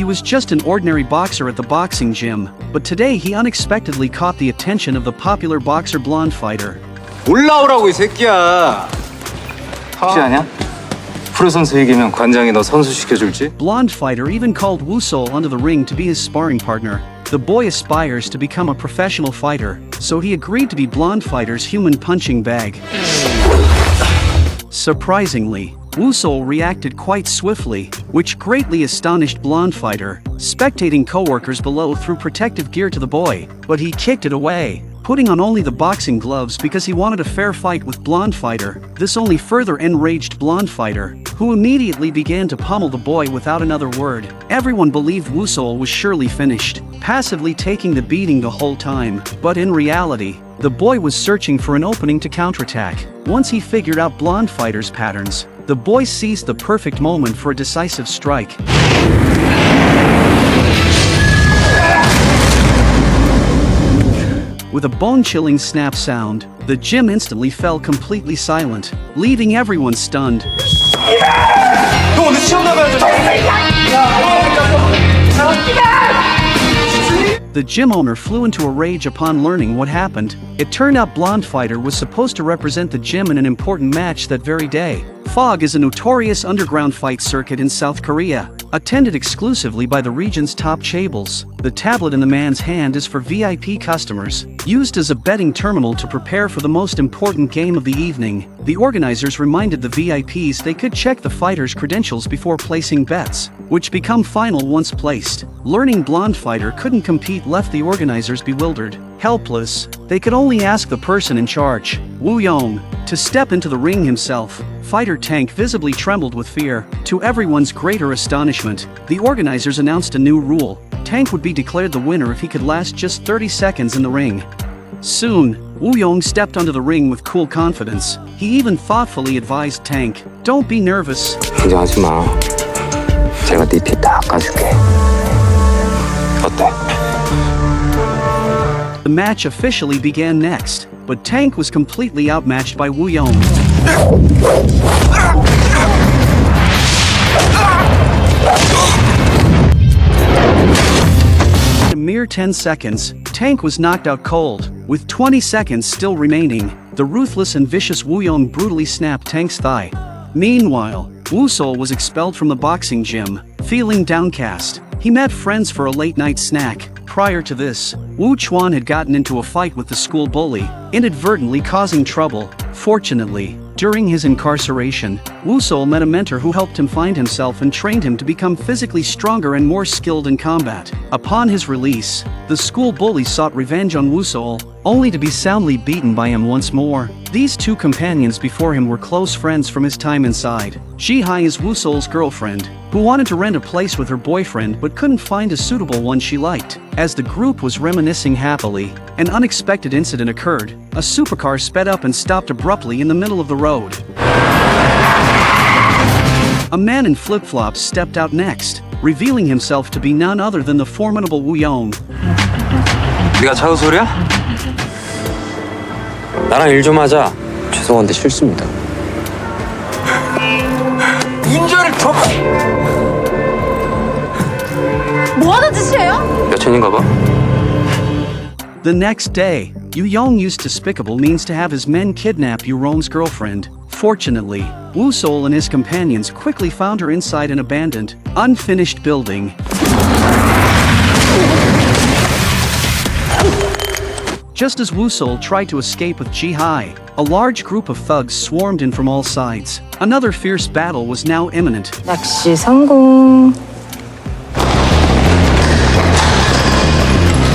He was just an ordinary boxer at the boxing gym, but today he unexpectedly caught the attention of the popular boxer Blond Fighter. 올라오라고 이 새끼야. 혹시 아냐? 프로 선수 이기면 관장이 너 선수 시켜줄지? Blond Fighter even called Woo-sol onto the ring to be his sparring partner. The boy aspires to become a professional fighter, so he agreed to be Blond Fighter's human punching bag. Surprisingly, Woo-sol reacted quite swiftly, which greatly astonished Blond Fighter. Spectating co-workers below threw protective gear to the boy, but he kicked it away, putting on only the boxing gloves because he wanted a fair fight with Blond Fighter. This only further enraged Blond Fighter, who immediately began to pummel the boy without another word. Everyone believed Woo-sol was surely finished, passively taking the beating the whole time, but in reality, the boy was searching for an opening to counterattack. Once he figured out Blond Fighter's patterns, the boy seized the perfect moment for a decisive strike. With a bone-chilling snap sound, the gym instantly fell completely silent, leaving everyone stunned. 너 오늘 시험 나가야 The gym owner flew into a rage upon learning what happened. It turned out Blond Fighter was supposed to represent the gym in an important match that very day. Fog is a notorious underground fight circuit in South Korea, attended exclusively by the region's top chaebols. The tablet in the man's hand is for VIP customers, used as a betting terminal to prepare for the most important game of the evening. The organizers reminded the VIPs they could check the fighters' credentials before placing bets, which become final once placed. Learning Blond Fighter couldn't compete left the organizers bewildered. Helpless, they could only ask the person in charge, Woo-yong, to step into the ring himself. Fighter Tank visibly trembled with fear. To everyone's greater astonishment, the organizers announced a new rule. Tank would be declared the winner if he could last just 30 seconds in the ring. Soon, Woo-yong stepped onto the ring with cool confidence. He even thoughtfully advised Tank, "Don't be nervous. 긴장하지 마. 제가 네 피 다 깎아줄게. 어때? The match officially began next, but Tank was completely outmatched by Woo-yong. In a mere 10 seconds, Tank was knocked out cold. With 20 seconds still remaining, the ruthless and vicious Woo-yong brutally snapped Tank's thigh. Meanwhile, Woo-sol was expelled from the boxing gym, feeling downcast. He met friends for a late-night snack. Prior to this, Woo Chuan had gotten into a fight with the school bully, inadvertently causing trouble. Fortunately, during his incarceration, Woo-sol met a mentor who helped him find himself and trained him to become physically stronger and more skilled in combat. Upon his release, the school bully sought revenge on Woo-sol, only to be soundly beaten by him once more. These two companions before him were close friends from his time inside. Ji-hai is Woo-sol's girlfriend, who wanted to rent a place with her boyfriend but couldn't find a suitable one she liked. As the group was reminiscing happily, an unexpected incident occurred. A supercar sped up and stopped abruptly in the middle of the road. A man in flip-flops stepped out next, revealing himself to be none other than the formidable Woo-yong. 네가 차우솔이야? 나랑 일 좀 하자. 죄송한데 싫습니다. 운전을 줘. 뭐 하는 짓이에요? 여친인가 봐. The next day, Woo-yong used despicable means to have his men kidnap Woo-yong's girlfriend. Fortunately, Woo-sol and his companions quickly found her inside an abandoned, unfinished building. Just as Woo-sol tried to escape with Ji-hai, a large group of thugs swarmed in from all sides. Another fierce battle was now imminent. 낚시 성공.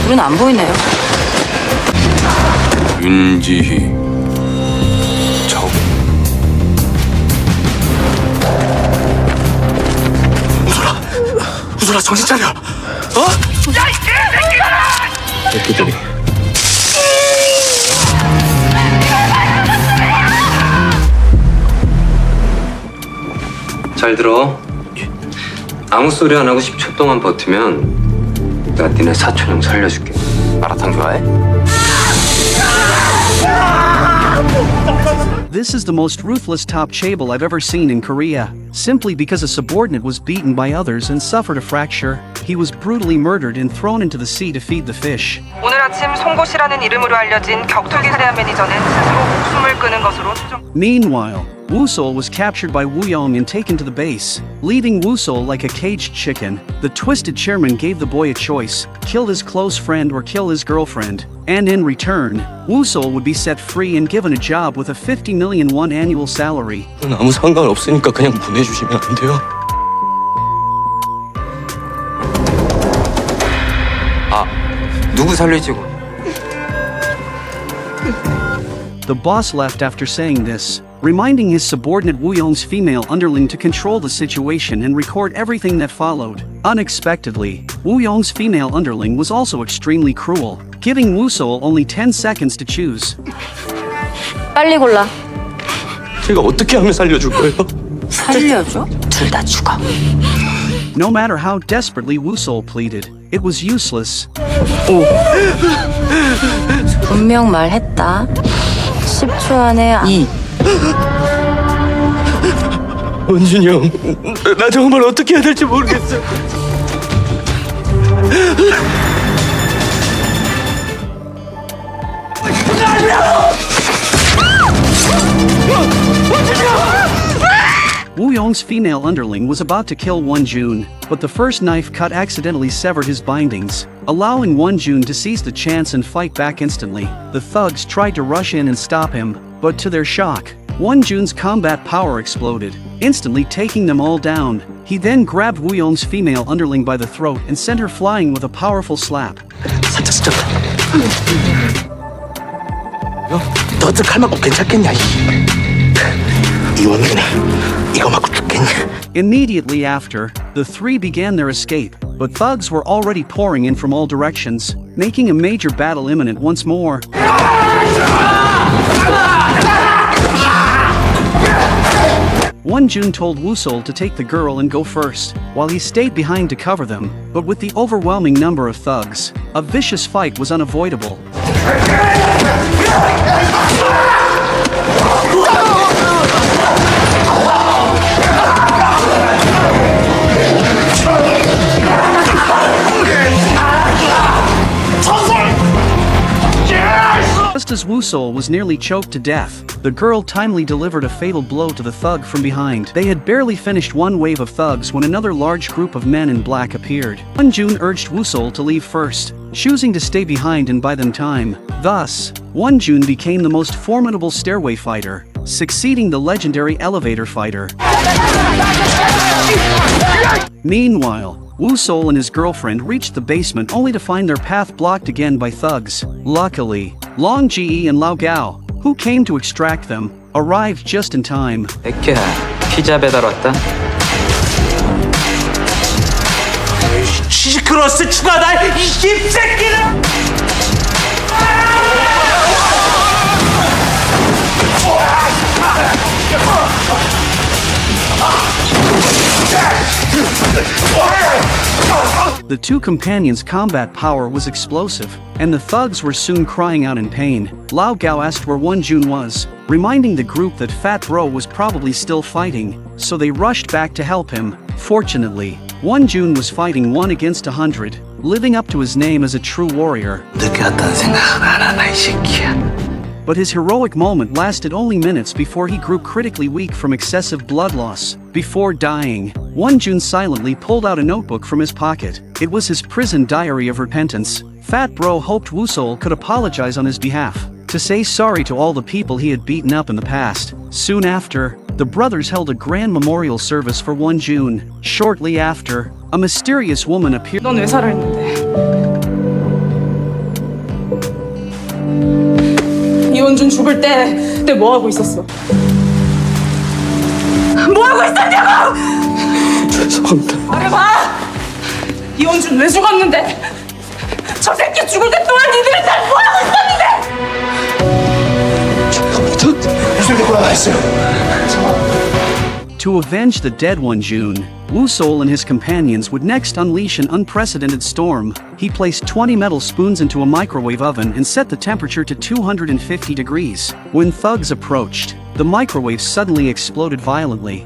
우린 안 보이네요. 윤지희 적. 우솔아 정신 차려. 어? 야, 이 개새끼들아! 새끼들이. 잘 들어. 아무 소리 안 하고 10초 동안 버티면 내가 니네 사촌 형 살려줄게. 마라탕 좋아해? This is the most ruthless top chaebol I've ever seen in Korea, simply because a subordinate was beaten by others and suffered a fracture. he was brutally murdered and thrown into the sea to feed the fish. 오늘 아침 송곳이라는 이름으로 알려진 격투기 살해아 매니저는 스스로 목숨을 끊은 것으로 추정. Meanwhile, Woo-sol was captured by Woo-yong and taken to the base, leaving Woo-sol like a caged chicken. The twisted chairman gave the boy a choice: kill his close friend or kill his girlfriend. And in return, Woo-sol would be set free and given a job with a 50 million won annual salary. 아무 상관없으니까 그냥 보내주시면 안 돼요? 누구 살리지고? The boss left after saying this, reminding his subordinate Woo-yong's female underling to control the situation and record everything that followed. Unexpectedly, Woo-yong's female underling was also extremely cruel, giving Woo-sol only 10 seconds to choose. 빨리 골라. 제가 어떻게 하면 살려줄 거예요? 살려줘? 둘 다 죽어. No matter how desperately Woo-sol pleaded, it was useless. 분명 말했다. 10초 안에 2. 원준이 형, 나 정말 어떻게 해야 될지 모르겠어. Woo-yong's female underling was about to kill Won-jun, but the first knife cut accidentally severed his bindings, allowing Won-jun to seize the chance and fight back instantly. The thugs tried to rush in and stop him, but to their shock, Won-jun's combat power exploded, instantly taking them all down. He then grabbed Woo-yong's female underling by the throat and sent her flying with a powerful slap. 살짝. 너도 칼 맞고 괜찮겠냐? 이 원균이 이거 맞고 죽겠냐? Immediately after, the three began their escape, but thugs were already pouring in from all directions, making a major battle imminent once more. Won-jun told Woo-sol to take the girl and go first, while he stayed behind to cover them, but with the overwhelming number of thugs, a vicious fight was unavoidable. Just as Woo-sol was nearly choked to death, the girl timely delivered a fatal blow to the thug from behind. They had barely finished one wave of thugs when another large group of men in black appeared. Won-jun urged Woo-sol to leave first, choosing to stay behind and buy them time. Thus, Won-jun became the most formidable stairway fighter, succeeding the legendary elevator fighter. Meanwhile, Woo-sol and his girlfriend reached the basement only to find their path blocked again by thugs. Luckily, Long Ji and Lao Gao, who came to extract them, arrived just in time. 애끼야, 피자 배달 왔다. 시크로스 추가다 이 씹새끼는! The two companions' combat power was explosive, and the thugs were soon crying out in pain. Lao Gao asked where Won-jun was, reminding the group that Fat Bro was probably still fighting, so they rushed back to help him. Fortunately, Won-jun was fighting 1 against 100, living up to his name as a true warrior. 늦게 왔다는 생각은 안 하나 이 새끼야. But his heroic moment lasted only minutes before he grew critically weak from excessive blood loss. Before dying, Won-jun silently pulled out a notebook from his pocket. It was his prison diary of repentance. Fat Bro hoped Woo-sol could apologize on his behalf, to say sorry to all the people he had beaten up in the past. Soon after, the brothers held a grand memorial service for Won-jun. Shortly after, a mysterious woman appeared. 넌 왜 살아있는데? 이원준 죽을 때 뭐 하고 있었어? 뭐 하고 있었냐고! 죄송합니다. 말해봐! 이원준 왜 죽었는데? 저 새끼 죽을 때 동안 니들은 잘 뭐 하고 있었는데! 죄송합니다. 무슨 일이 나왔어요? To avenge the dead Won-jun, Woo-sol and his companions would next unleash an unprecedented storm. He placed 20 metal spoons into a microwave oven and set the temperature to 250 degrees. When thugs approached, the microwave suddenly exploded violently.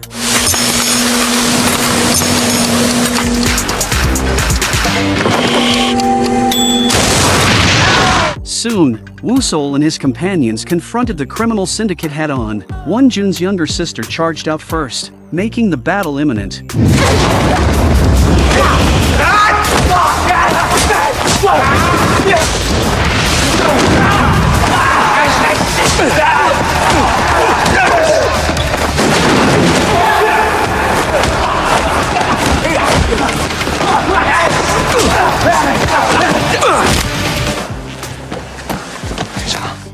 Soon, Woo-sol and his companions confronted the criminal syndicate head-on. Won-jun's younger sister charged out first, making the battle imminent.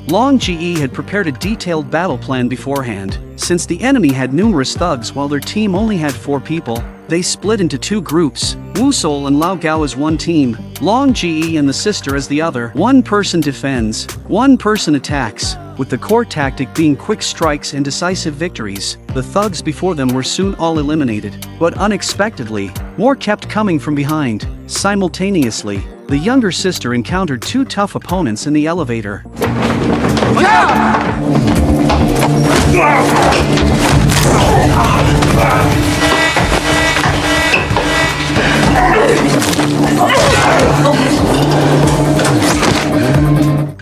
Long Ge had prepared a detailed battle plan beforehand. Since the enemy had numerous thugs while their team only had 4 people, they split into 2 groups, Woo-sol and Lao Gao as one team, Long Ge and the sister as the other. One person defends, one person attacks, with the core tactic being quick strikes and decisive victories. The thugs before them were soon all eliminated, but unexpectedly, more kept coming from behind. Simultaneously, the younger sister encountered 2 tough opponents in the elevator.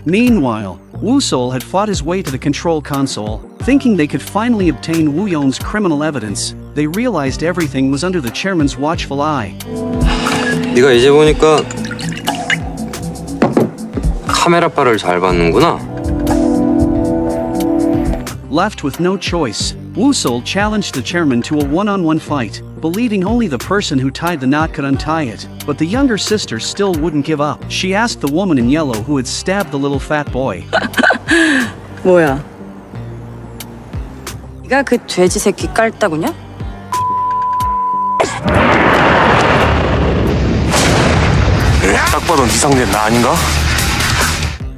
Meanwhile, Woo-sol had fought his way to the control console, thinking they could finally obtain Woo-yong's criminal evidence. They realized everything was under the chairman's watchful eye. 네가 이제 보니까 카메라빨을 잘 받는구나. Left with no choice, Woo-sol challenged the chairman to a one-on-one fight, believing only the person who tied the knot could untie it. But the younger sister still wouldn't give up. She asked the woman in yellow who had stabbed the little fat boy. 뭐야? 네가 그 돼지 새끼 깔따구냐? 딱 봐도 네 상대는 나 아닌가?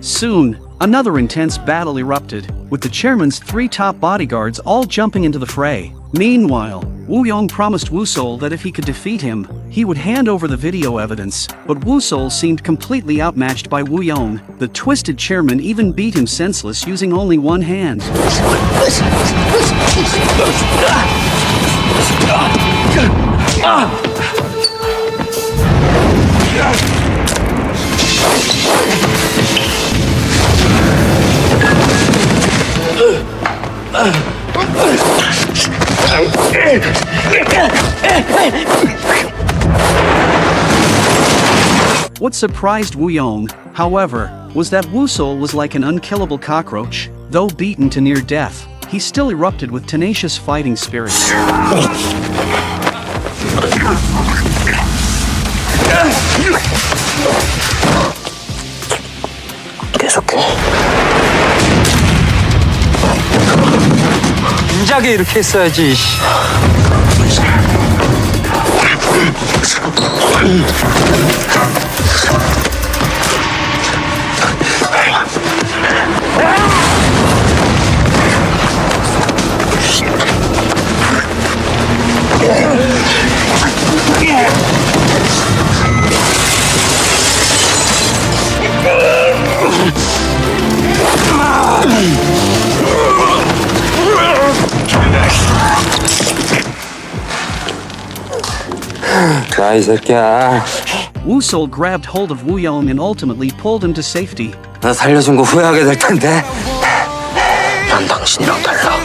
Soon, another intense battle erupted, with the chairman's 3 top bodyguards all jumping into the fray. Meanwhile, Woo-yong promised Woo-sol that if he could defeat him, he would hand over the video evidence, but Woo-sol seemed completely outmatched by Woo-yong. The twisted chairman even beat him senseless using only one hand. What surprised Woo-yong, however, was that Woo-sol was like an unkillable cockroach. Though beaten to near death, he still erupted with tenacious fighting spirit. 계속해. 진작에 이렇게 했어야지. 자, 이 새끼야. Woo-sol grabbed hold of Woo-yong and ultimately pulled him to safety. 나 살려준 거 후회하게 될 텐데. 난 당신이랑 달라.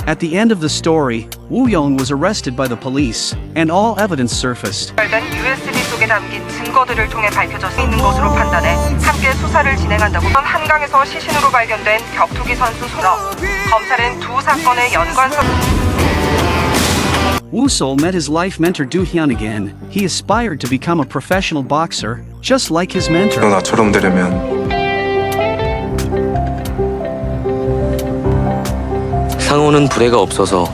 At the end of the story, Woo-yong was arrested by the police, and all evidence surfaced. USB 속에 담긴 증거들을 통해 밝혀져 있는 것으로 판단해 함께 수사를 진행한다고. 한강에서 시신으로 발견된 격투기 선수 검찰은 2 사건의 연관성. Woo-sol met his life mentor Do-hyun again. He aspired to become a professional boxer, just like his mentor. 너 나처럼 되려면 상호는 부대가 없어서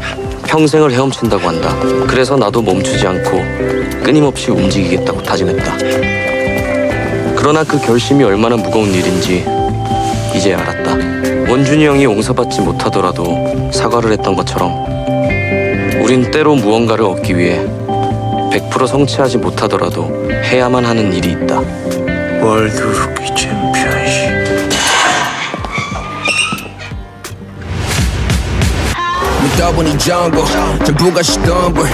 평생을 헤엄친다고 한다. 그래서 나도 멈추지 않고 끊임없이 움직이겠다고 다짐했다. 그러나 그 결심이 얼마나 무거운 일인지 이제 알았다. 원준이 형이 용서받지 못하더라도 사과를 했던 것처럼 우린 때로 무언가를 얻기 위해 100% 성취하지 못하더라도 해야만 하는 일이 있다. 월드 루키 챔피언십. Double in jungle, 전부가 시덤불